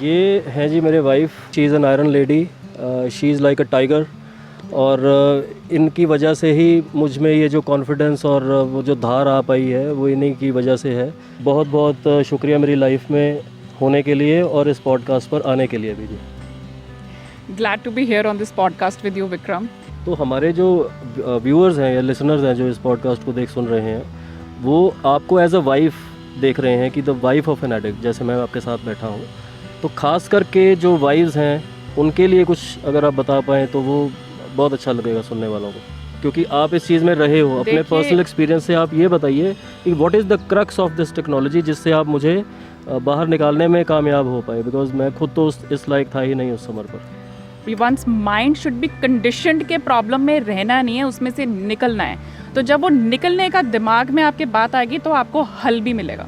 ये हैं जी मेरे wife, she is an iron lady, she is like a tiger. और इनकी वजह से ही मुझ में ये जो कॉन्फिडेंस और वो जो धार आ पाई है वो इन्हीं की वजह से है। बहुत बहुत शुक्रिया मेरी लाइफ में होने के लिए और इस पॉडकास्ट पर आने के लिए भी जी। Glad to be here on this podcast with you, Vikram. तो हमारे जो व्यूअर्स हैं या लिसनर्स हैं जो इस पॉडकास्ट को सुन रहे हैं, वो आपको एज अ वाइफ देख रहे हैं कि the wife of an addict, जैसे मैं आपके साथ बैठा हूँ। तो ख़ास करके जो वाइफ्स हैं उनके लिए कुछ अगर आप बता पाएँ तो वो बहुत अच्छा लगेगा सुनने वालों को, क्योंकि आप इस चीज़ में रहे हो। अपने पर्सनल एक्सपीरियंस से आप ये बताइए कि what is the crux of this technology, जिससे आप मुझे बाहर निकालने में कामयाब हो पाए, बिकॉज मैं खुद तो इस लायक था ही नहीं उस समय पर। Once mind should be conditioned के प्रॉब्लम में रहना नहीं है, उसमें से निकलना है। तो जब वो निकलने का दिमाग में आपके बात आएगी तो आपको हल भी मिलेगा।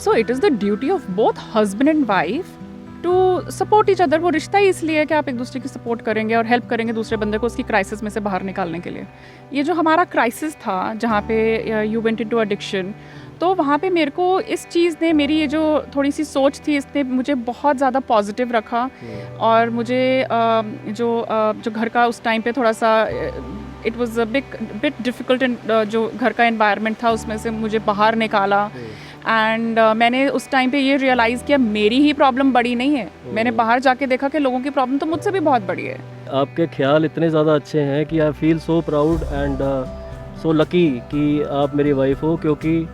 So it is the duty of both husband and wife to support each other. वो रिश्ता ही इसलिए है कि आप एक दूसरे की सपोर्ट करेंगे और हेल्प करेंगे दूसरे बंदे को उसकी क्राइसिस में से बाहर निकालने के लिए। ये जो हमारा क्राइसिस था जहाँ पे यू वेंट इनटू एडिक्शन, तो वहाँ पे मेरे को इस चीज़ ने, मेरी ये जो थोड़ी सी सोच थी, इसने मुझे बहुत ज़्यादा पॉजिटिव रखा। और मुझे जो घर का उस टाइम पे थोड़ा सा it was a bit difficult, जो घर का एनवायरनमेंट था उसमें से मुझे बाहर निकाला। एंड मैंने उस टाइम पे ये रियलाइज़ किया मेरी ही प्रॉब्लम बड़ी नहीं है। मैंने बाहर जाके देखा कि लोगों की प्रॉब्लम तो मुझसे भी बहुत बड़ी है। आपके ख्याल इतने ज़्यादा अच्छे हैं कि I feel so proud and so lucky कि आप मेरी वाइफ हो, क्योंकि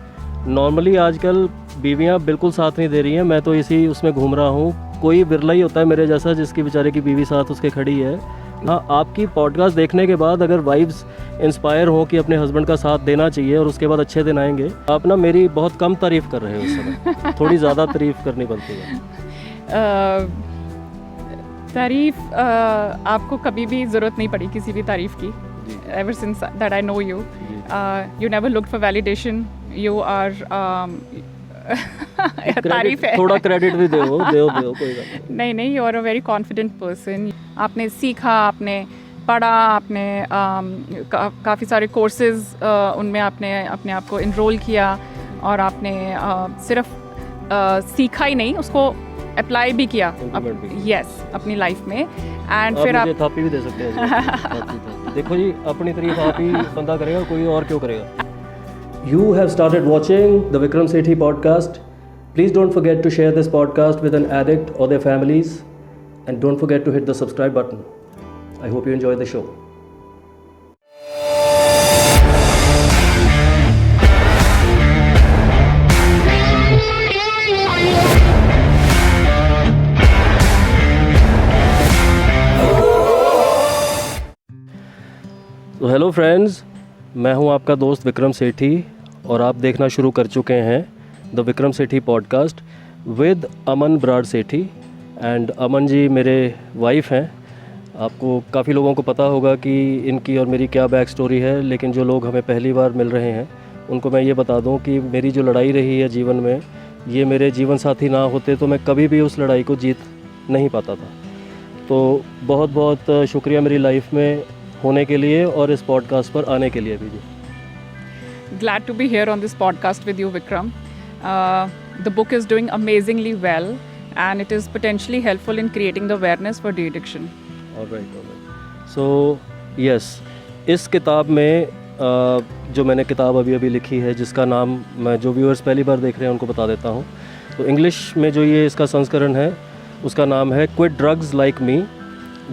नॉर्मली आजकल बीवियां बिल्कुल साथ नहीं दे रही हैं। मैं तो इसी उसमें घूम रहा हूँ। कोई बिरला ही होता है मेरे जैसा जिसकी बेचारे की बीवी साथ उसके खड़ी है। हाँ, आपकी पॉडकास्ट देखने के बाद अगर वाइफ्स इंस्पायर हो कि अपने हस्बैंड का साथ देना चाहिए और उसके बाद अच्छे दिन आएंगे। आप ना मेरी बहुत कम तारीफ़ कर रहे हो इस समय, थोड़ी ज़्यादा तारीफ़ करनी बनती है। तारीफ़ आपको कभी भी ज़रूरत नहीं पड़ी किसी भी तारीफ़ की। Ever since that I know you, you never looked for validation. You are तारीफ है। थोड़ा क्रेडिट भी दो कोई बात नहीं, you are a very confident person. आपने सीखा, आपने पढ़ा, आपने काफ़ी सारे कोर्सेज उनमें आपने अपने आप को इनरोल किया और आपने सिर्फ सीखा ही नहीं, उसको अप्लाई भी किया अपनी लाइफ में। एंड फिर आप थापी भी दे सकते हैं। देखो जी, अपनी तारीफ आप ही बंदा करेगा, कोई और क्यों करेगा। You have started watching the Vikram Sethi podcast. Please don't forget to share this podcast with an addict or their families, and don't forget to hit the subscribe button. I hope you enjoy the show. तो hello friends, मैं हूं आपका दोस्त विक्रम सेठी और आप देखना शुरू कर चुके हैं the Vikram Sethi podcast with Aman Brad Sethi. And Aman ji मेरे वाइफ हैं। आपको काफ़ी लोगों को पता होगा कि इनकी और मेरी क्या बैक स्टोरी है, लेकिन जो लोग हमें पहली बार मिल रहे हैं उनको मैं ये बता दूं कि मेरी जो लड़ाई रही है जीवन में, ये मेरे जीवन साथी ना होते तो मैं कभी भी उस लड़ाई को जीत नहीं पाता था। तो बहुत बहुत शुक्रिया मेरी लाइफ में होने के लिए और इस पॉडकास्ट पर आने के लिए भी जी। Glad to be here on this podcast with you, Vikram. The book is doing amazingly well and it is potentially helpful in creating the awareness for de-addiction. All right. So, yes, इस किताब में जो मैंने किताब अभी लिखी है, जिसका नाम मैं जो व्यूअर्स पहली बार देख रहे हैं उनको बता देता हूँ। तो इंग्लिश में जो ये इसका संस्करण है उसका नाम है क्विट ड्रग्स लाइक मी।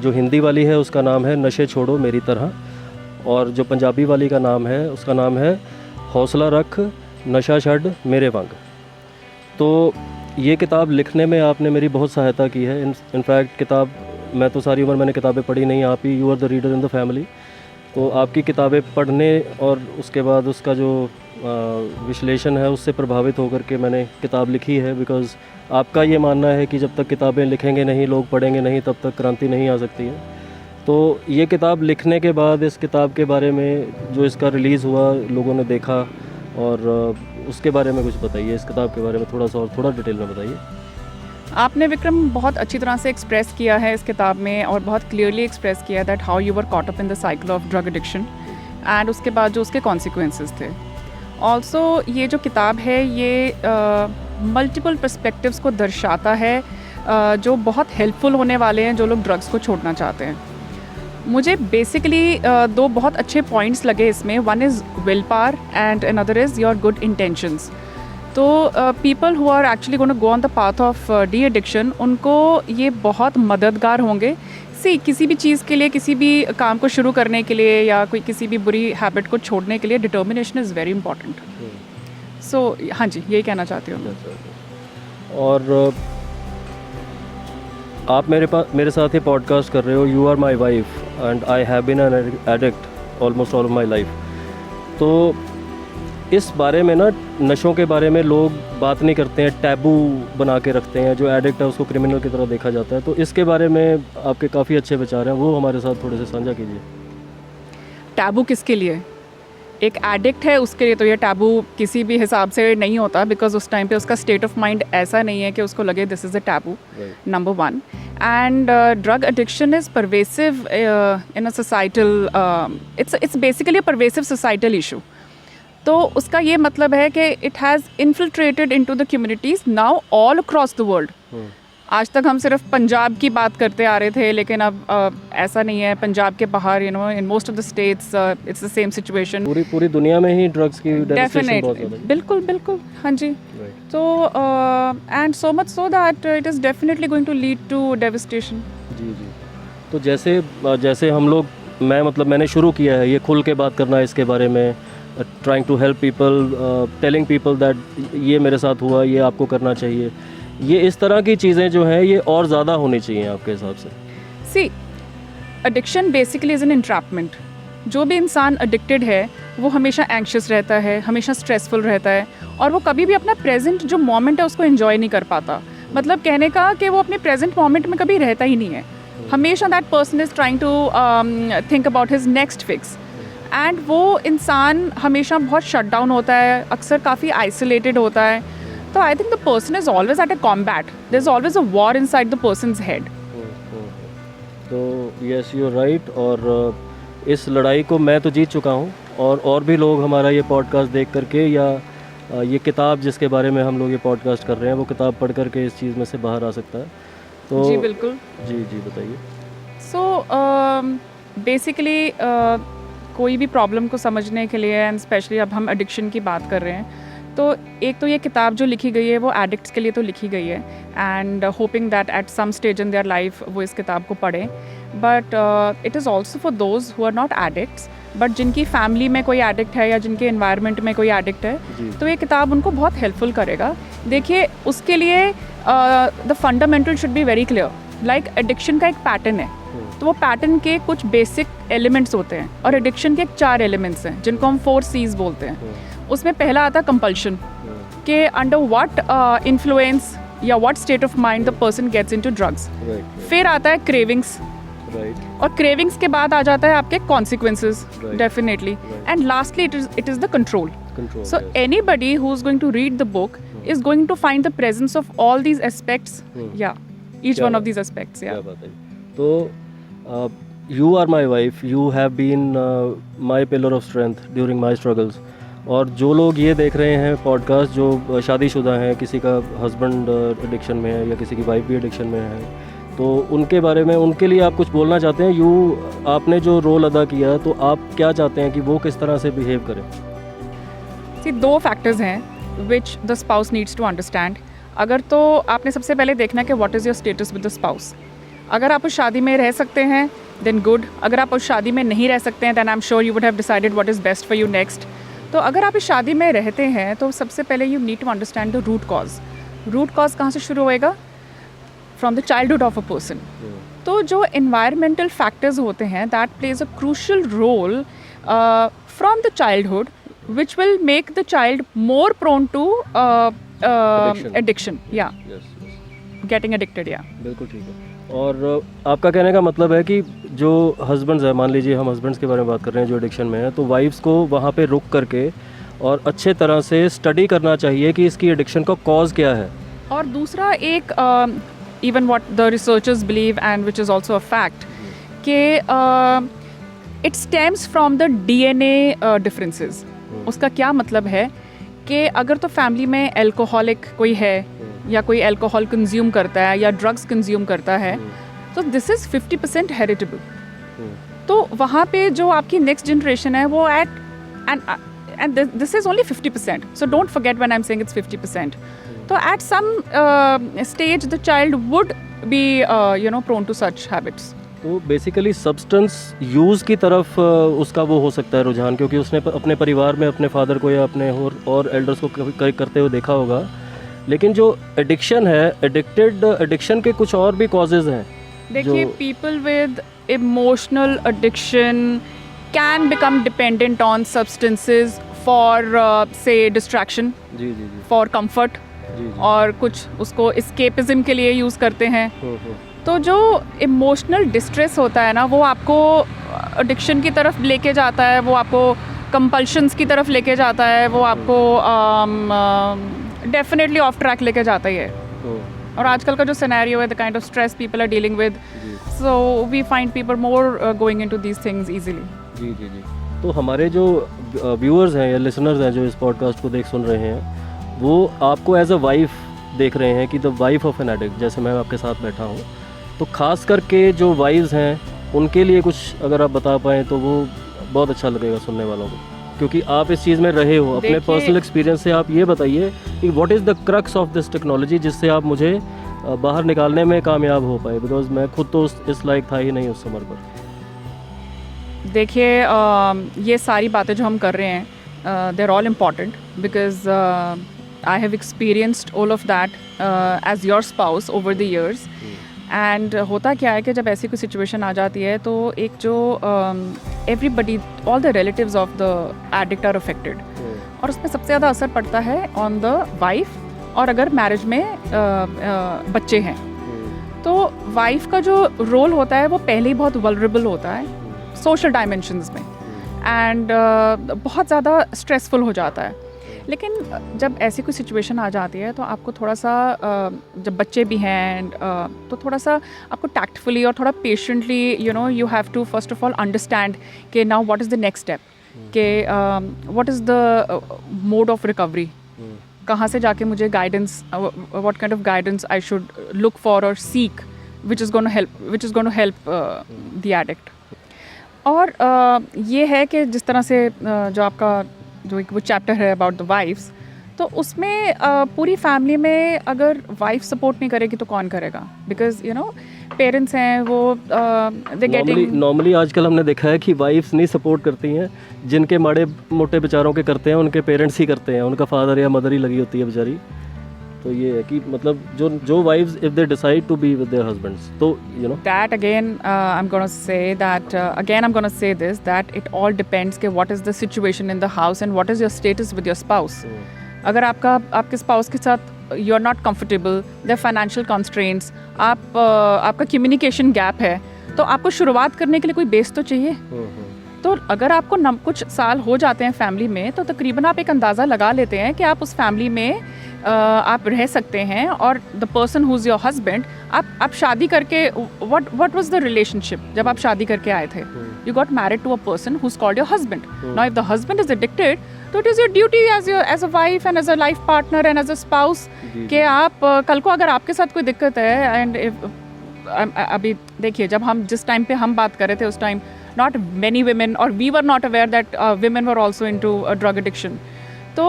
जो हिंदी वाली है उसका नाम है नशे छोड़ो मेरी तरह, और जो पंजाबी वाली का नाम है उसका नाम है हौसला रख नशा छड़ मेरे वांग। तो ये किताब लिखने में आपने मेरी बहुत सहायता की है। इनफैक्ट किताब, मैं तो सारी उम्र मैंने किताबें पढ़ी नहीं, आप ही you are the reader in the family. तो आपकी किताबें पढ़ने और उसके बाद उसका जो विश्लेषण है उससे प्रभावित होकर के मैंने किताब लिखी है। बिकॉज़ आपका ये मानना है कि जब तक किताबें लिखेंगे नहीं, लोग पढ़ेंगे नहीं, तब तक क्रांति नहीं आ सकती है। तो ये किताब लिखने के बाद इस किताब के बारे में जो इसका रिलीज़ हुआ, लोगों ने देखा, और उसके बारे में कुछ बताइए। इस किताब के बारे में थोड़ा डिटेल में बताइए। आपने विक्रम बहुत अच्छी तरह से एक्सप्रेस किया है इस किताब में, और बहुत क्लियरली एक्सप्रेस किया है that how you were caught up in the cycle of drug addiction and उसके बाद जो उसके कॉन्सिक्वेंसेस थे। ऑल्सो ये जो किताब है ये मल्टीपल पर्सपेक्टिव्स को दर्शाता है जो बहुत हेल्पफुल होने वाले हैं जो लोग ड्रग्स को छोड़ना चाहते हैं। मुझे बेसिकली दो बहुत अच्छे पॉइंट्स लगे इसमें। One is will power and another is your good intentions. तो people who are actually gonna go on the path of de addiction, उनको ये बहुत मददगार होंगे। किसी भी चीज़ के लिए, किसी भी काम को शुरू करने के लिए या कोई किसी भी बुरी हैबिट को छोड़ने के लिए डिटर्मिनेशन इज़ वेरी इंपॉर्टेंट। सो हाँ जी, यही कहना चाहती हूँ। और आप मेरे साथ ये पॉडकास्ट कर रहे हो, you are my wife and I have been an addict almost all of my life. तो इस बारे में ना, नशों के बारे में लोग बात नहीं करते हैं, टैबू बना के रखते हैं। जो एडिक्ट है उसको क्रिमिनल की तरह देखा जाता है। तो इसके बारे में आपके काफ़ी अच्छे विचार हैं, वो हमारे साथ थोड़े से साझा कीजिए। टैबू किसके लिए? एक एडिक्ट है उसके लिए तो ये टैबू किसी भी हिसाब से नहीं होता, बिकॉज उस टाइम पे उसका स्टेट ऑफ माइंड ऐसा नहीं है कि उसको लगे this is a taboo, number one. And drug addiction is pervasive in a societal, it's basically a pervasive societal issue. तो उसका ये मतलब है कि it has infiltrated into the communities now all across the world. आज तक हम सिर्फ पंजाब की बात करते आ रहे थे, लेकिन अब ऐसा नहीं है। पंजाब के बाहर in most of the states it's the same situation. पूरी दुनिया में ही ड्रग्स की डेफिनेशन बहुत ज़्यादा है। बिल्कुल हाँ जी। तो and so much so that it is definitely going to lead to devastation. जी। तो जैसे हम लोग, मैंने शुरू किया है ये खुल के बात करना है इसके बारे में, trying to help people, telling people that ये मेरे साथ हुआ, ये आपको करना चाहिए। ये इस तरह की चीज़ें जो हैं ये और ज़्यादा होनी चाहिए आपके हिसाब से? See, addiction basically is an entrapment. जो भी इंसान एडिक्टेड है वो हमेशा एंग्शियस रहता है, हमेशा स्ट्रेसफुल रहता है, और वो कभी भी अपना प्रेजेंट जो मोमेंट है उसको एंजॉय नहीं कर पाता। मतलब कहने का कि वो अपने प्रेजेंट मोमेंट में कभी रहता ही नहीं है। हमेशा that person is trying to think about his next fix, and वो इंसान हमेशा बहुत शट डाउन होता है, अक्सर काफ़ी आइसोलेटेड होता है। तो I think the person is always at a combat, there is always a war inside the person's head. तो यस, यू आर राइट। और इस लड़ाई को मैं तो जीत चुका हूँ, और भी लोग हमारा ये पॉडकास्ट देख करके या ये किताब जिसके बारे में हम लोग ये पॉडकास्ट कर रहे हैं वो किताब पढ़ करके इस चीज़ में से बाहर आ सकता है। तो जी बिल्कुल। जी बताइए। सो बेसिकली कोई भी प्रॉब्लम को समझने के लिए, एंड स्पेशली अब हम एडिक्शन की बात कर रहे हैं, तो एक तो ये किताब जो लिखी गई है वो एडिक्ट्स के लिए तो लिखी गई है, and hoping that at some stage in their life वो इस किताब को पढ़ें। But it is also for those who are not addicts, but जिनकी फैमिली में कोई एडिक्ट है या जिनके एनवायरनमेंट में कोई एडिक्ट है, तो ये किताब उनको बहुत हेल्पफुल करेगा। देखिए, उसके लिए the fundamental should be very clear. Like addiction का एक पैटर्न है, तो वो पैटर्न के कुछ बेसिक एलिमेंट्स होते हैं, और एडिक्शन के 4 एलिमेंट्स हैं जिनको हम 4 C's बोलते हैं। उसमें पहला आता है कंपल्शन, कि अंडर व्हाट इन्फ्लुएंस या what state of mind the person gets into drugs. फिर आता है क्रेविंग्स, और क्रेविंग्स के बाद आ जाता है आपके consequences, definitely, and lastly it is the control. So anybody who's going to read the book is going to find the presence of all these aspects. Each one of these aspects. तो you are my wife, you have been my pillar of strength during my struggles. और जो लोग ये देख रहे हैं podcast, जो शादीशुदा हैं, किसी का हस्बैंड एडिक्शन में है या किसी की वाइफ भी एडिक्शन में है, तो उनके बारे में, उनके लिए आप कुछ बोलना चाहते हैं? आपने जो रोल अदा किया, तो आप क्या चाहते हैं कि वो किस तरह से बिहेव करें? दो फैक्टर्स हैं which the spouse needs to understand. अगर तो आपने सबसे पहले देखना है कि what is your status with the spouse. अगर आप उस शादी में रह सकते हैं देन गुड। अगर आप उस शादी में नहीं रह सकते हैं then I am sure you would have decided what is best for you next. तो अगर आप इस शादी में रहते हैं तो सबसे पहले you need to understand the root cause. Root cause कहाँ से शुरू होएगा? From the childhood of a person. तो जो इन्वायरमेंटल फैक्टर्स होते हैं that plays a crucial role from the childhood which will make the child more prone to addiction. Getting addicted. बिल्कुल ठीक है। और आपका कहने का मतलब है कि जो हस्बैंड्स हैं, मान लीजिए हम हस्बैंड्स के बारे में बात कर रहे हैं जो एडिक्शन में है, तो वाइफ्स को वहाँ पे रुक करके और अच्छे तरह से स्टडी करना चाहिए कि इसकी एडिक्शन का कॉज क्या है। और दूसरा एक even what the researchers believe and which is also a fact कि it stems from the DNA differences. उसका क्या मतलब है कि अगर तो फैमिली में एल्कोहलिक कोई है या कोई अल्कोहल कंज्यूम करता है या ड्रग्स कंज्यूम करता है, तो दिस इज़ 50% हेरिटेबल। तो वहाँ पे जो आपकी नेक्स्ट जनरेशन है वो and this is only 50%, so don't forget when I am saying it's 50%। तो at some stage the child would be prone to such habits. तो बेसिकली सब्सटेंस यूज़ की तरफ उसका वो हो सकता है रुझान, क्योंकि उसने अपने परिवार में अपने फादर को या अपने और एल्डर्स को करते हुए देखा होगा। लेकिन जो एडिक्शन है, एडिक्शन के कुछ और भी कॉजेज़ हैं। देखिए, people with emotional addiction can become dependent on substances for से डिस्ट्रैक्शन, जी जी जी फॉर कंफर्ट, जी जी। और कुछ उसको एस्केपिज्म के लिए यूज़ करते हैं। तो जो इमोशनल डिस्ट्रेस होता है ना, वो आपको एडिक्शन की तरफ लेके जाता है, वो आपको कंपल्शंस की तरफ लेके जाता है, वो आपको डेफिनेटली ऑफ ट्रैक लेके जाता ही है। और आजकल का जो सिनेरियो है, the kind of stress people are dealing with, so we find people more going into these things easily. जी जी जी। तो हमारे जो व्यूअर्स हैं या लिसनर्स हैं जो इस पॉडकास्ट को सुन रहे हैं, वो आपको एज अ वाइफ देख रहे हैं कि the wife of an addict, जैसे मैं आपके साथ बैठा हूँ। तो ख़ास करके जो वाइव्स हैं उनके लिए कुछ अगर आप बता पाएँ तो वो बहुत अच्छा लगेगा सुनने वालों को, क्योंकि आप इस चीज़ में रहे हो। अपने पर्सनल एक्सपीरियंस से आप ये बताइए कि what is the crux of this technology, जिससे आप मुझे बाहर निकालने में कामयाब हो पाए, बिकॉज मैं खुद तो इस लायक था ही नहीं उस उम्र पर। देखिए, ये सारी बातें जो हम कर रहे हैं, they are all important because I have experienced all of that as your spouse over the years. And होता क्या है कि जब ऐसी कोई सिचुएशन आ जाती है तो एक जो everybody, all the relatives of the addict are affected, और उसमें सबसे ज़्यादा असर पड़ता है ऑन द वाइफ, और अगर मैरिज में बच्चे हैं तो वाइफ का जो रोल होता है वो पहले ही बहुत वल्नरेबल होता है सोशल डायमेंशंस में, एंड बहुत ज़्यादा स्ट्रेसफुल हो जाता है। लेकिन जब ऐसी कोई सिचुएशन आ जाती है तो आपको थोड़ा सा, जब बच्चे भी हैं तो थोड़ा सा आपको टैक्टफुली और थोड़ा patiently you have to first of all understand कि now what is the next step, कि what is the mode of recovery, कहाँ से जाके मुझे guidance, what kind of guidance I should look for और seek which is gonna help the addict. और ये है कि जिस तरह से जो आपका जो एक वो चैप्टर है अबाउट द वाइफ्स, तो उसमें पूरी फैमिली में अगर वाइफ सपोर्ट नहीं करेगी तो कौन करेगा, बिकॉज पेरेंट्स हैं वो दे गेटिंग, नॉर्मली आजकल हमने देखा है कि वाइफ्स नहीं सपोर्ट करती हैं, जिनके माड़े मोटे बेचारों के करते हैं उनके पेरेंट्स ही करते हैं, उनका फादर या मदर ही लगी होती है बेचारी। तो ये है कि मतलब जो wives if they decide to be with their husbands, तो that again I'm going to say this, that it all depends कि what is the situation in the house and what is your status with your spouse. अगर आपके spouse के साथ you are not comfortable, the financial constraints, आपका communication gap है, तो आपको शुरुआत करने के लिए कोई बेस तो चाहिए। तो अगर आपको कुछ साल हो जाते हैं फैमिली में, तो तकरीबन आप एक अंदाज़ा लगा लेते हैं कि आप उस फैमिली में आप रह सकते हैं, और the person who is your husband, आप शादी करके, व्हाट वाज द रिलेशनशिप जब आप शादी करके आए थे? You got married to a person who is called your husband. Now if the husband is addicted, तो it is your duty as a wife and as a life partner and as a spouse कि आप कल को अगर आपके साथ कोई दिक्कत है, एंड अभी देखिए, जब हम जिस टाइम पे हम बात कर रहे थे उस time not many women, or we were not aware that women were also into drug addiction. तो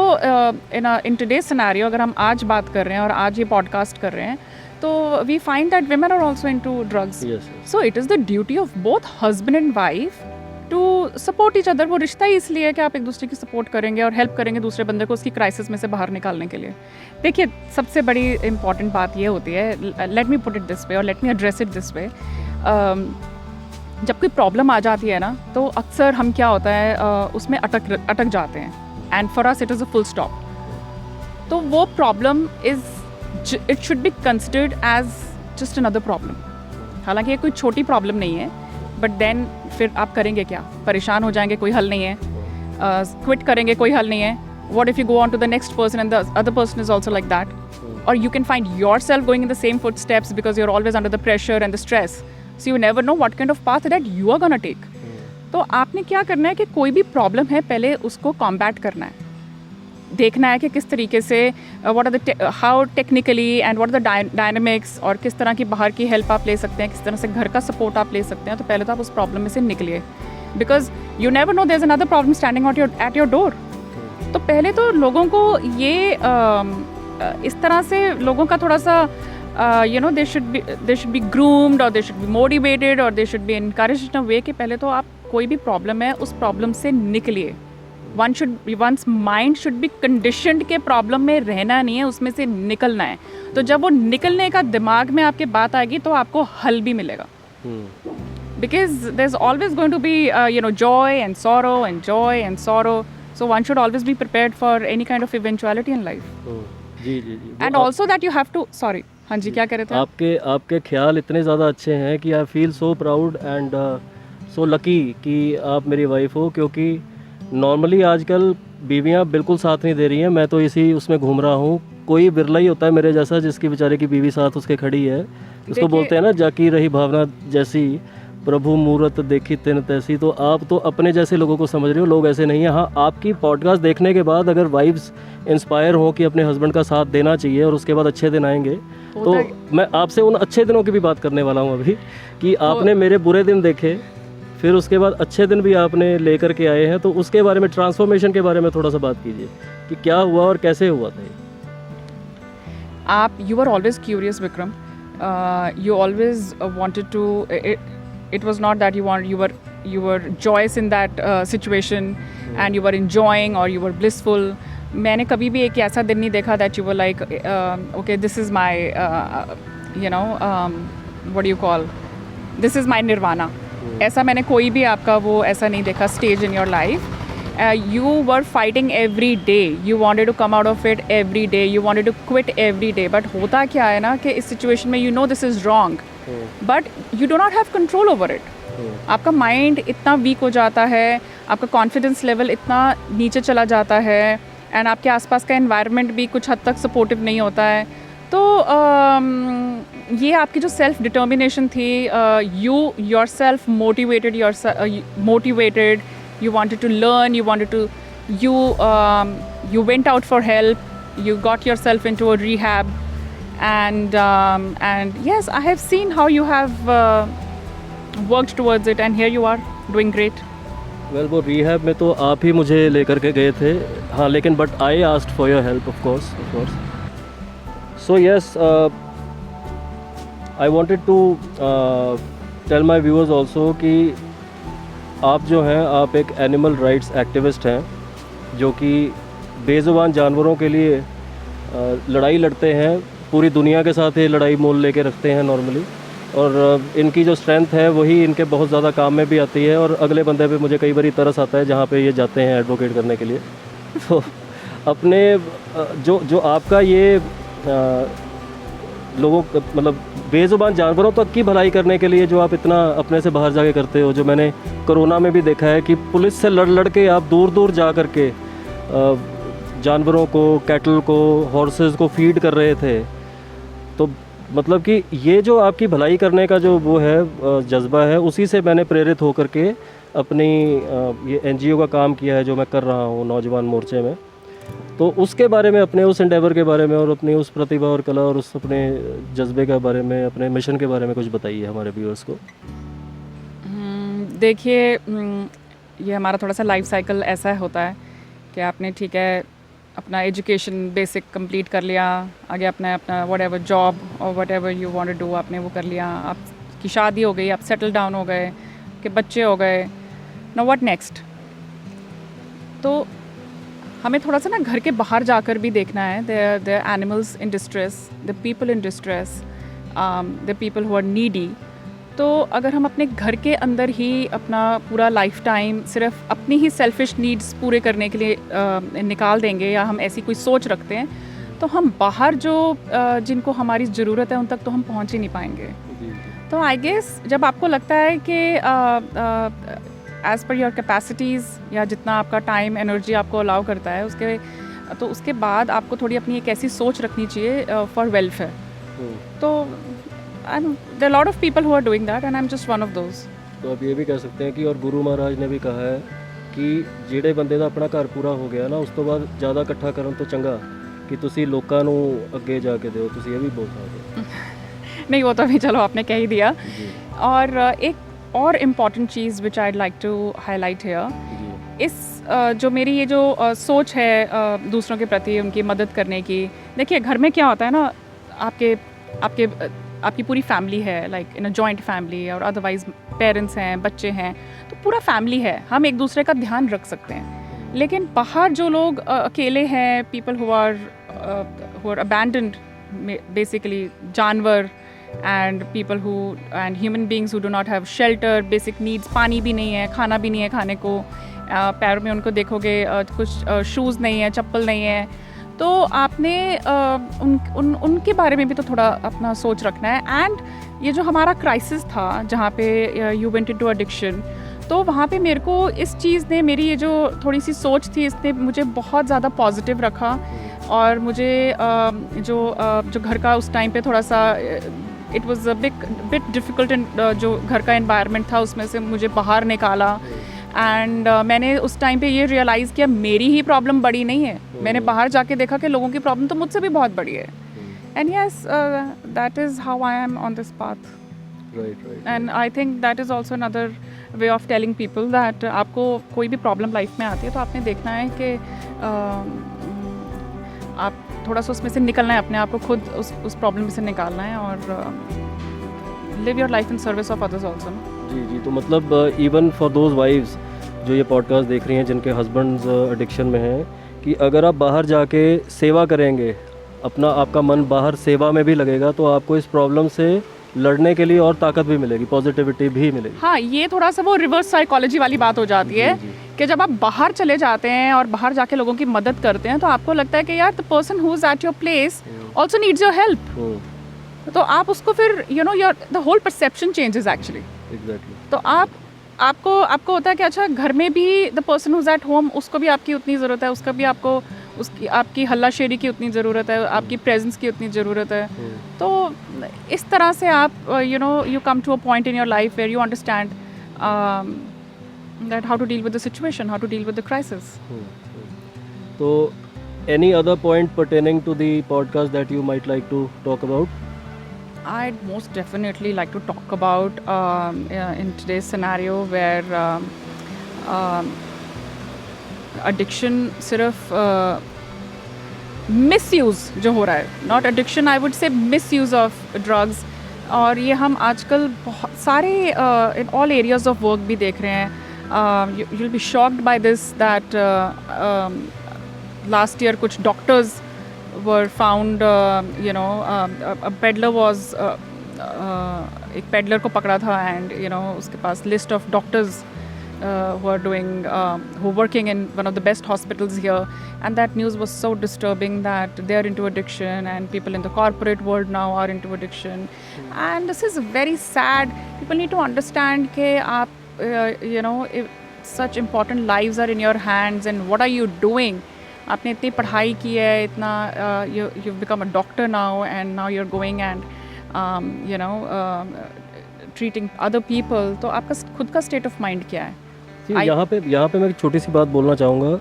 in today's scenario, अगर हम आज बात कर रहे हैं और आज ये पॉडकास्ट कर रहे हैं, तो we find that women are also into drugs. Yes. So it is the duty of both husband and wife to support each other. वो रिश्ता ही इसलिए है कि आप एक दूसरे की सपोर्ट करेंगे और हेल्प करेंगे दूसरे बंदे को उसकी क्राइसिस में से बाहर निकालने के लिए। देखिए, सबसे बड़ी इंपॉर्टेंट बात ये होती है, let me put it this way और let me address it this way, जब कोई प्रॉब्लम आ जाती है ना, तो अक्सर हम क्या होता है उसमें अटक जाते हैं, and for us it is a full stop. तो वो problem it should be considered as just another problem. हालांकि ये कोई छोटी प्रॉब्लम नहीं है, बट देन फिर आप करेंगे क्या? परेशान हो जाएंगे, कोई हल नहीं है, क्विट करेंगे, कोई हल नहीं है। What if you go on to the next person and the other person is also like that, और you can find yourself going in the same footsteps because you are always under the pressure and the stress, so you never know what kind of path that you are gonna take. तो आपने क्या करना है कि कोई भी problem है, पहले उसको कॉम्बैट करना है, देखना है कि किस तरीके से what are the how technically and what are the dynamics, और किस तरह की बाहर की हेल्प आप ले सकते हैं, किस तरह से घर का सपोर्ट आप ले सकते हैं, तो पहले तो आप उस प्रॉब्लम में से निकलिए, because you never know there is another problem standing at your door. तो पहले तो लोगों को ये इस तरह से लोगों का थोड़ा सा दे शुड बी ग्रूम्ड और दे शुड बी मोटिवेटेड और दे शुड बी एनकरेज्ड इन अ वे कि पहले तो आप कोई भी प्रॉब्लम है उस प्रॉब्लम से निकलिए। Once mind should be conditioned के प्रॉब्लम में रहना नहीं है, उसमें से निकलना है। तो जब वो निकलने का दिमाग में आपके बात आएगी तो आपको हल भी मिलेगा, because there is always going to be joy and sorrow, so one should always be prepared for any kind of eventuality in life. जी जी जी। And also that you have to, sorry, हाँ जी क्या कह रहे थे आप? आपके ख्याल इतने ज़्यादा अच्छे हैं कि I feel so proud and so lucky कि आप मेरी वाइफ हो, क्योंकि नॉर्मली आजकल बीवियां बिल्कुल साथ नहीं दे रही हैं। मैं तो इसी उसमें घूम रहा हूँ, कोई बिरला ही होता है मेरे जैसा जिसकी बेचारे की बीवी साथ उसके खड़ी है। उसको बोलते हैं ना, जाकी रही भावना जैसी प्रभु मूरत देखी तिन तैसी। तो आप तो अपने जैसे लोगों को समझ रहे हो, लोग ऐसे नहीं हैं। हाँ, आपकी पॉडकास्ट देखने के बाद अगर वाइफ्स इंस्पायर हो कि अपने हस्बैंड का साथ देना चाहिए और उसके बाद अच्छे दिन आएंगे, तो मैं आपसे उन अच्छे दिनों की भी बात करने वाला हूँ अभी, कि आपने मेरे बुरे दिन देखे, फिर उसके बाद अच्छे दिन भी आपने लेकर के आए हैं। तो उसके बारे में, ट्रांसफॉर्मेशन के बारे में थोड़ा सा बात कीजिए कि क्या हुआ और कैसे हुआ था ये। आप, you were always curious, Vikram. You always wanted to. It was not that you were joyous in that situation and you were enjoying or you were blissful. मैंने कभी भी एक ऐसा दिन नहीं देखा that you were like, okay, this is my, what do you call? This is my nirvana. ऐसा मैंने कोई भी आपका वो ऐसा नहीं देखा stage in your life. You were fighting every day. You wanted to come out of it every day. You wanted to quit every day. But होता क्या है ना कि इस situation में you know this is wrong, but you do not have control over it. आपका mind इतना week हो जाता है, आपका कॉन्फिडेंस लेवल इतना नीचे चला जाता है, एंड आपके आसपास का एनवायरनमेंट भी कुछ हद तक सपोर्टिव नहीं होता है। तो ये आपकी जो सेल्फ डिटर्मिनेशन थी, you your self motivated, you wanted to learn, you went out for help, you got yourself into a rehab, and yes, I have seen how you have worked towards it, and here you are doing great. Well, वो rehab में तो आप ही मुझे लेकर के गए थे, हाँ, लेकिन but I asked for your help, of course. So yes, I wanted to tell my viewers also कि आप जो हैं, आप एक एनिमल राइट्स एक्टिविस्ट हैं, जो कि बेज़ुबान जानवरों के लिए लड़ाई लड़ते हैं। पूरी दुनिया के साथ ये लड़ाई मोल लेके रखते हैं नॉर्मली, और इनकी जो स्ट्रेंथ है वही इनके बहुत ज़्यादा काम में भी आती है। और अगले बंदे पे मुझे कई बार तरस आता है जहाँ पे ये जाते हैं एडवोकेट करने के लिए। तो अपने जो आपका ये लोगों, मतलब बेज़ुबान जानवरों तक की भलाई करने के लिए जो आप इतना अपने से बाहर जाके करते हो, जो मैंने कोरोना में भी देखा है कि पुलिस से लड़ के आप दूर दूर जा कर के जानवरों को, कैटल को, हॉर्सेस को फीड कर रहे थे। तो मतलब कि ये जो आपकी भलाई करने का जो वो है जज्बा है, उसी से मैंने प्रेरित होकर के अपनी ये NGO का काम किया है जो मैं कर रहा हूँ नौजवान मोर्चे में। तो उसके बारे में, अपने उस एंडेवर के बारे में और अपनी उस प्रतिभा और कला और उस अपने जज्बे के बारे में, अपने मिशन के बारे में कुछ बताइए हमारे व्यूअर्स को। देखिए, ये हमारा थोड़ा सा लाइफ साइकिल ऐसा होता है कि आपने, ठीक है, अपना एजुकेशन बेसिक कंप्लीट कर लिया, आगे अपना व्हाटएवर जॉब और whatever you want to do आपने वो कर लिया, आपकी शादी हो गई, आप सेटल डाउन हो गए, कि बच्चे हो गए, नाउ व्हाट नेक्स्ट। तो हमें थोड़ा सा ना घर के बाहर जाकर भी देखना है। There animals in distress, the people in distress, the people who are needy. तो अगर हम अपने घर के अंदर ही अपना पूरा लाइफ टाइम सिर्फ अपनी ही सेल्फिश नीड्स पूरे करने के लिए निकाल देंगे, या हम ऐसी कोई सोच रखते हैं, तो हम बाहर जो जिनको हमारी ज़रूरत है उन तक तो हम पहुंच ही नहीं पाएंगे। तो आई गेस जब आपको लगता है कि एज़ पर योर कैपेसिटीज़, या जितना आपका टाइम एनर्जी आपको अलाउ करता है, उसके बाद आपको थोड़ी अपनी एक ऐसी सोच रखनी चाहिए फॉर वेलफेयर। तो there are a lot of people who are doing that and I'm just one of those. तो आप ये भी कह सकते हैं कि, और गुरु महाराज ने भी कहा है ਕਿ ਜਿਹੜੇ ਬੰਦੇ ਦਾ ਆਪਣਾ ਘਰ ਪੂਰਾ ਹੋ ਗਿਆ ਨਾ ਉਸ ਤੋਂ ਬਾਅਦ ਜ਼ਿਆਦਾ ਇਕੱਠਾ ਕਰਨ ਤੋਂ ਚੰਗਾ ਕਿ ਤੁਸੀਂ ਲੋਕਾਂ ਨੂੰ ਅੱਗੇ ਜਾ ਕੇ ਦਿਓ, ਤੁਸੀਂ ਇਹ ਵੀ ਬੋਲ ਸਕਦੇ ਹੋ। नहीं वो तो अभी चलो आपने कह ही दिया। जी और एक और इम्पॉर्टेंट चीज़ which I like to highlight here, जी इस जो मेरी ये जो सोच है दूसरों के प्रति उनकी मदद करने की। देखिए घर में क्या होता है ना, आपकी पूरी फैमिली है, like in a joint family, और अदरवाइज पेरेंट्स हैं, बच्चे हैं, तो पूरा फैमिली है, हम एक दूसरे का ध्यान रख सकते हैं। लेकिन बाहर जो लोग अकेले हैं, people who are abandoned, basically जानवर, and people who and human beings who do not have shelter, basic needs, पानी भी नहीं है, खाना भी नहीं है खाने को, पैरों में उनको देखोगे कुछ शूज़ नहीं है, चप्पल नहीं है, तो आपने उनके बारे में भी तो थोड़ा अपना सोच रखना है। एंड ये जो हमारा क्राइसिस था जहाँ पे यू वेंट इनटू एडिक्शन, तो वहाँ पे मेरे को इस चीज़ ने, मेरी ये जो थोड़ी सी सोच थी, इसने मुझे बहुत ज़्यादा पॉजिटिव रखा। और मुझे जो घर का उस टाइम पे थोड़ा सा it was a bit difficult, जो घर का एनवायरनमेंट था उसमें से मुझे बाहर निकाला। एंड मैंने उस टाइम पे ये रियलाइज़ किया मेरी ही प्रॉब्लम बड़ी नहीं है, मैंने बाहर जाके देखा कि लोगों की प्रॉब्लम तो मुझसे भी बहुत बड़ी है। And yes, that is how I am on this path. Right and I think that is also another way of telling people that आपको कोई भी प्रॉब्लम लाइफ में आती है तो आपने देखना है कि आप थोड़ा सा उसमें से निकलना है, अपने आप को खुद उस प्रॉब्लम से निकालना है, और live your life in service of others also. जी जी, तो मतलब इवन फॉर दोज वाइव्स जो ये पॉडकास्ट देख रही हैं जिनके हस्बैंड्स एडिक्शन में हैं, कि अगर आप बाहर जाके सेवा करेंगे, अपना आपका मन बाहर सेवा में भी लगेगा, तो आपको इस प्रॉब्लम से लड़ने के लिए और ताकत भी मिलेगी, पॉजिटिविटी भी मिलेगी। हाँ, ये थोड़ा सा वो रिवर्स साइकोलॉजी वाली बात हो जाती है जी, जी। कि जब आप बाहर चले जाते हैं और बाहर जाके लोगों की मदद करते हैं तो आपको लगता है कि यार the person who is at your place also needs your help. तो आप उसको फिर your the whole perception changes actually. Exactly. तो आपको होता है कि अच्छा घर में भी the person who is at home, उसको भी आपकी उतनी ज़रूरत है, उसका भी आपकी हल्लाशेरी की उतनी ज़रूरत है, आपकी प्रेजेंस की उतनी ज़रूरत है। तो इस तरह से आप you come to a point in your life where you understand that how to deal with the situation, how to deal with the crisis. So, any other point pertaining to the podcast that you might like to talk about? I'd most definitely like to talk about in today's scenario where addiction सिर्फ misuse जो हो रहा है, not addiction, I would say misuse of drugs, और ये हम आजकल बहुत सारे in all areas of work भी देख रहे हैं। You'll be shocked by this that last year कुछ doctors were found, a peddler was एक peddler को पकड़ा था, and उसके पास list of doctors who are working in one of the best hospitals here, and that news was so disturbing that they are into addiction, and people in the corporate world now are into addiction, and this is very sad. People need to understand कि आप if such important lives are in your hands, and what are you doing? आपने इतनी पढ़ाई की है, इतना you've become a doctor now, and now you're going and treating other people, तो आपका खुद का state of mind क्या है? यहाँ पे मैं एक छोटी सी बात बोलना चाहूँगा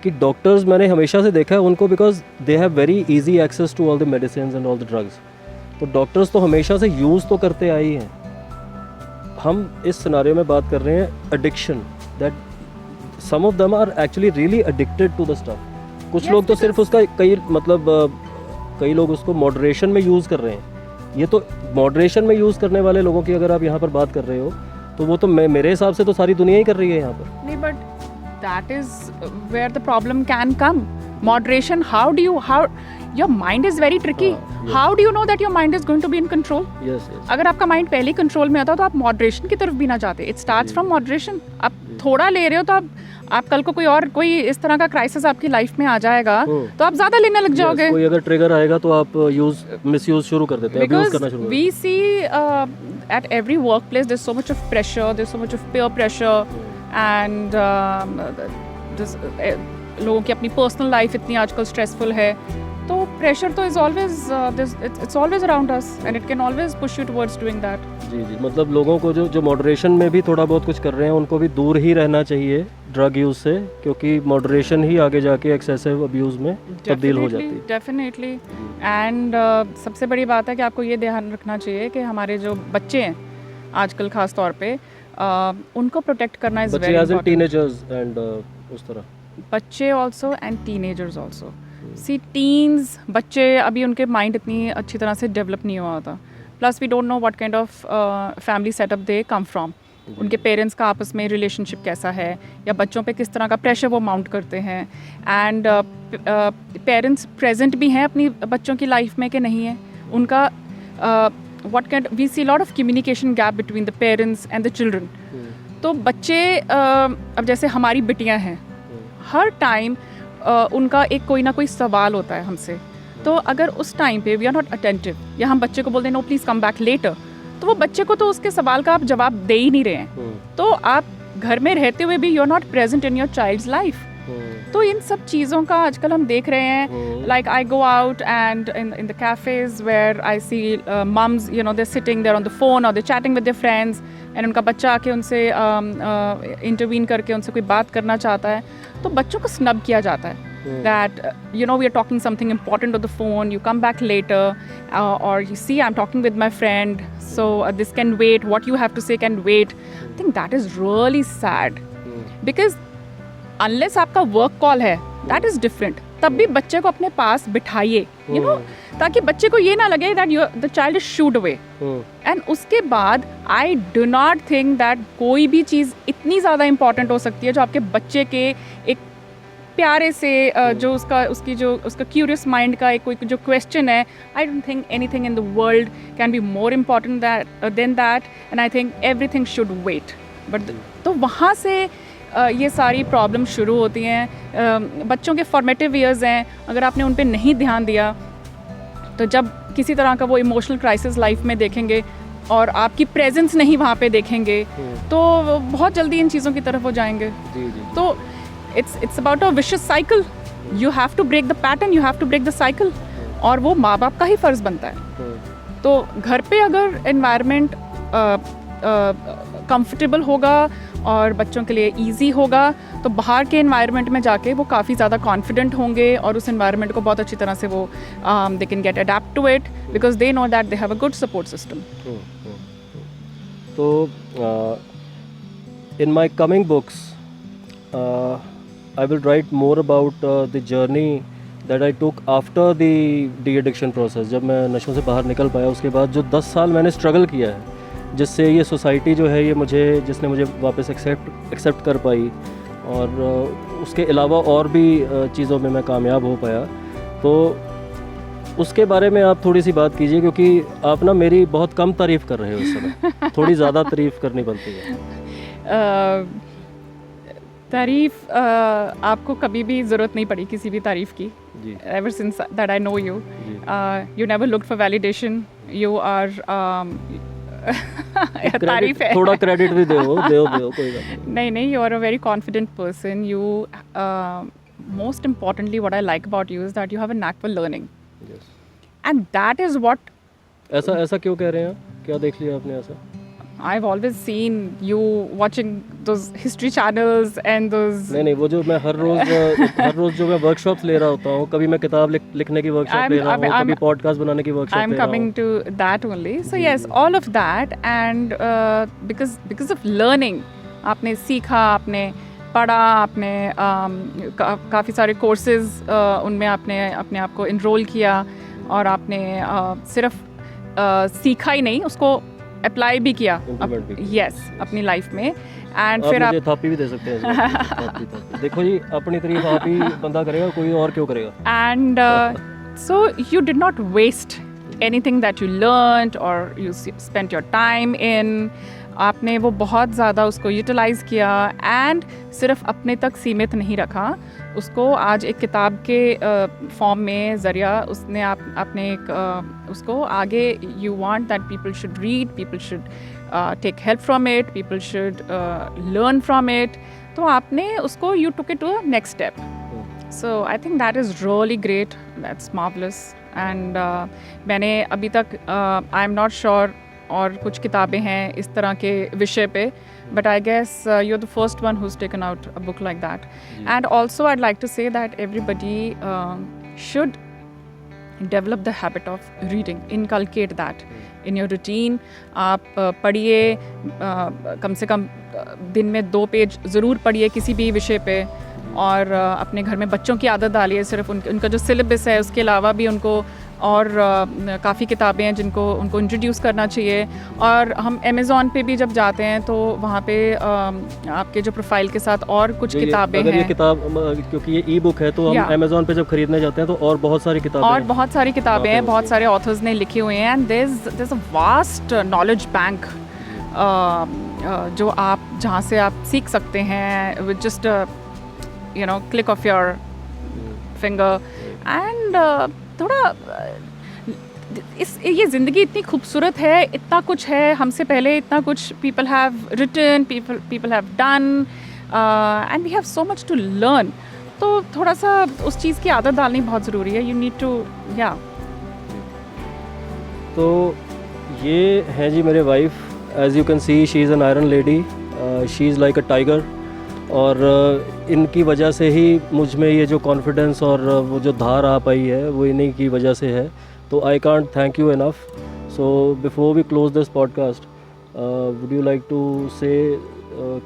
कि डॉक्टर्स मैंने हमेशा से देखा है उनको, because they have very easy access to all the medicine and all the drugs, तो डॉक्टर्स तो हमेशा से यूज़ तो करते आए ही हैं। हम इस सिनारियो में बात कर रहे हैं addiction, that some of them are actually really addicted to the stuff. कुछ लोग तो सिर्फ उसका कई लोग उसको मॉडरेशन में यूज़ कर रहे हैं। ये तो मॉडरेशन में यूज़ करने वाले लोगों की अगर आप यहाँ पर बात कर रहे हो तो वो तो मेरे हिसाब से तो सारी दुनिया ही कर रही है यहाँ पर। नहीं, but that is where the problem can come. Moderation, how your mind is very tricky. Yes. How do you know that your mind is going to be in control? Yes. अगर आपका माइंड पहले control में आता तो आप moderation की तरफ भी ना जाते। It starts from moderation. आप थोड़ा ले रहे हो तो आप कल को कोई इस तरह का क्राइसिस आपकी लाइफ में आ जाएगा तो आप ज़्यादा लेने लग जाओगे। कोई अगर ट्रिगर आएगा तो आप मिसयूज शुरू कर देते हैं, अब्यूज करना शुरू कर देते हैं। We see at every workplace there's so much of pressure, there's so much of peer pressure, and लोगों की अपनी पर्सनल लाइफ इतनी आजकल स्ट्रेसफुल है, तो प्रेशर तो is always it's always around us and it can always push you towards doing that. जी जी, मतलब लोगों को जो मॉडरेशन में भी थोड़ा बहुत कुछ कर रहे हैं उनको भी दूर ही रहना चाहिए ड्रग यूज़ से, क्योंकि मॉडरेशन ही आगे जाके एक्सेसिव अब्यूज़ में तब्दील हो जाती है. डेफिनेटली. एंड सबसे बड़ी बात है कि आपको ये ध्यान रखना चाहिए कि हमारे जो बच्चे हैं आजकल खास तौर पे उनको प्रोटेक्ट करना इज़ वेरी बच्चे एज इंपॉर्टेंट. टीनेजर्स एंड उस तरह. बच्चे also and teenagers also. See teens बच्चे अभी उनके माइंड इतनी अच्छी तरह से डेवलप नहीं हुआ होता. Plus we don't know what kind of family setup they come from. उनके पेरेंट्स का आपस में रिलेशनशिप कैसा है, या बच्चों पे किस तरह का प्रेशर वो माउंट करते हैं. एंड पेरेंट्स प्रेजेंट भी हैं अपनी बच्चों की लाइफ में कि नहीं है. उनका what kind we see lot of communication gap between the parents and the children. तो बच्चे अब जैसे हमारी बिटियां हैं, हर टाइम उनका एक कोई ना कोई सवाल होता है हमसे. तो अगर उस टाइम पे वी आर नॉट अटेंटिव, या हम बच्चे को बोलते हैं no please come back later, तो वो बच्चे को तो उसके सवाल का आप जवाब दे ही नहीं रहे हैं. तो आप घर में रहते हुए भी you are not present in your child's life. तो इन सब चीज़ों का आजकल हम देख रहे हैं. Like I go out and in the cafes where I see mums, you know, they sitting there on the phone और they chatting with their friends, and उनका बच्चा आके उनसे इंटरवीन करके उनसे कोई बात करना चाहता है, तो बच्चों को स्नब किया जाता है. That you know, we are talking something important on the phone, you come back later, or you see I'm talking with my friend, so this can wait, what you have to say can wait. I think that is really sad. Because unless आपका work call है, that is different. तब भी बच्चे को अपने पास बिठाइए, you know, ताकि बच्चे को ये ना लगे that the child is shooed away. And उसके बाद I do not think that कोई भी चीज़ इतनी ज़्यादा important हो सकती है जो आपके बच्चे के एक प्यारे से जो उसका क्यूरियस माइंड का एक कोई जो क्वेश्चन है. I don't think anything in the world can be more important than that, and I think everything should wait. But तो वहाँ से ये सारी प्रॉब्लम शुरू होती हैं. बच्चों के फॉर्मेटिव ईयर्स हैं, अगर आपने उन पर नहीं ध्यान दिया तो जब किसी तरह का वो इमोशनल क्राइसिस लाइफ में देखेंगे और आपकी प्रेजेंस नहीं वहाँ पे देखेंगे, तो बहुत जल्दी इन चीज़ों की तरफ हो जाएंगे. तो it's about a vicious cycle. You have to break the pattern, you have to break the cycle. और वो माँ बाप का ही फ़र्ज़ बनता है. तो घर पे अगर environment comfortable होगा और बच्चों के लिए easy होगा, तो बाहर के environment में जाके वो काफ़ी ज़्यादा confident होंगे और उस environment को बहुत अच्छी तरह से वो they can get adapt to it because they know that they have a good support system. तो in my coming books I will write more about the journey that I took after the de-addiction process. जब मैं नशों से बाहर निकल पाया, उसके बाद जो 10 साल मैंने स्ट्रगल किया है, जिससे ये सोसाइटी जो है ये जिसने मुझे वापस एक्सेप्ट कर पाई, और उसके अलावा और भी चीज़ों में मैं कामयाब हो पाया. तो उसके बारे में आप थोड़ी सी बात कीजिए, क्योंकि आप ना मेरी बहुत कम तारीफ़ कर रहे हो इस समय. थोड़ी ज़्यादा तारीफ़ करनी पड़ती है. तारीफ़ आपको कभी भी ज़रूरत नहीं पड़ी किसी भी तारीफ़ की. Ever since that I know you, you never looked for validation. You are तारीफ़ है. थोड़ा क्रेडिट भी दो कोई बात नहीं, you are a very confident person. You most importantly what I like about you is that you have a knack for learning, and that is what. ऐसा क्यों कह रहे हैं? क्या देख लिया आपने ऐसा? I've always seen you watching those history channels and those. नहीं, वो जो मैं हर रोज जो मैं वर्कशॉप्स ले रहा होता हूँ, कभी मैं किताब लिखने की वर्कशॉप ले रहा हूँ, कभी पॉडकास्ट बनाने की वर्कशॉप ले रहा हूँ. I'm coming to that only. So yes, all of that, and because of learning, आपने सीखा, आपने पढ़ा, आपने काफ़ी सारे कोर्सेज उनमें आपने अपने आप को इनरोल किया, और आपने सिर्फ सीखा ही नहीं, उसको अप्लाई भी किया अपनी लाइफ में. एंड फिर आप थापी भी दे सकते हैं. देखो जी, अपनी तारीफ आप ही बंदा करेगा, कोई और क्यों करेगा. And so you did not waste anything that you learned और you spent your time in. आपने वो बहुत ज़्यादा उसको यूटिलाइज़ किया, एंड सिर्फ अपने तक सीमित नहीं रखा उसको. आज एक किताब के फॉर्म में ज़रिया उसने आपने एक उसको आगे, you want that people should read, people should take help from it, people should learn from it. तो आपने उसको you took it to next step, So I think that is really great. That's marvelous. And मैंने अभी तक I am not sure और कुछ किताबें हैं इस तरह के विषय पे, but I guess you're the first one who's taken out a book like that. And also I'd like to say that everybody should develop the habit of reading, inculcate that in your routine. आप पढ़िए, कम से कम दिन में 2 page ज़रूर पढ़िए किसी भी विषय पे, और अपने घर में बच्चों की आदत डालिए। सिर्फ उनका जो सिलेबस है उसके अलावा भी उनको और काफ़ी किताबें हैं जिनको उनको इंट्रोड्यूस करना चाहिए। और हम अमेज़ॉन पे भी जब जाते हैं तो वहाँ पे आपके जो प्रोफाइल के साथ और कुछ किताबें अगर हैं। ये किताब क्योंकि ये ई बुक है तो हम अमेज़ॉन पे जब खरीदने जाते हैं तो और बहुत सारी किताबें हैं, बहुत सारे ऑथर्स ने लिखी हुई हैं। And there is a vast knowledge bank जो आप जहाँ से आप सीख सकते हैं with just click of your finger. And थोड़ा ये ज़िंदगी इतनी खूबसूरत है, इतना कुछ है, हमसे पहले इतना कुछ people have written, people have done, and we have so much to learn. तो थोड़ा सा उस चीज़ की आदत डालनी बहुत ज़रूरी है। यू नीड टू तो ये है जी मेरे wife. As you can see she is an iron lady, she is like a tiger. और इनकी वजह से ही मुझ में ये जो कॉन्फिडेंस और वो जो धार आ पाई है वो इन्हीं की वजह से है। तो I can't thank you enough. So before we close this podcast, would you like to say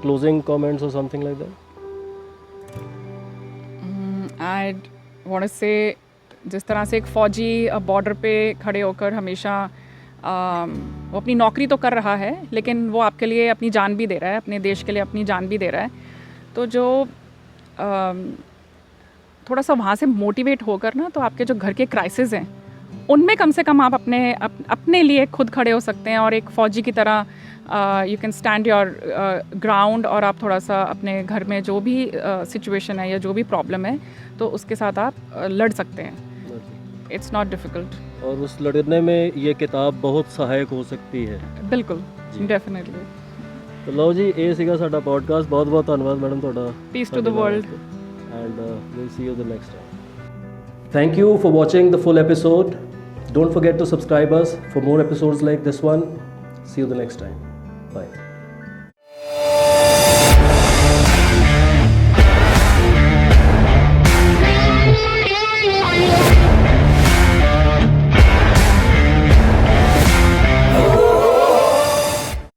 closing comments और something like that? I want to say, जिस तरह से एक फ़ौजी बॉर्डर पे खड़े होकर हमेशा वो अपनी नौकरी तो कर रहा है, लेकिन वो आपके लिए अपनी जान भी दे रहा है, अपने देश के लिए अपनी जान भी दे रहा है। तो जो थोड़ा सा वहाँ से मोटिवेट होकर ना, तो आपके जो घर के क्राइसिस हैं उनमें कम से कम आप अपने लिए खुद खड़े हो सकते हैं, और एक फ़ौजी की तरह you can stand your ground, और आप थोड़ा सा अपने घर में जो भी सिचुएशन है या जो भी प्रॉब्लम है तो उसके साथ आप लड़ सकते हैं। It's not difficult. और उस लड़ने में ये किताब बहुत सहायक हो सकती है। बिल्कुल, डेफिनेटली। तो लो जी, ये सीगा साडा पॉडकास्ट। बहुत बहुत धन्यवाद मैडम ਤੁਹਾਡਾ। Peace to the world. And we'll see you the next time. Thank you for watching the full episode. Don't forget to subscribe us for more episodes like this one. See you the next time. Bye.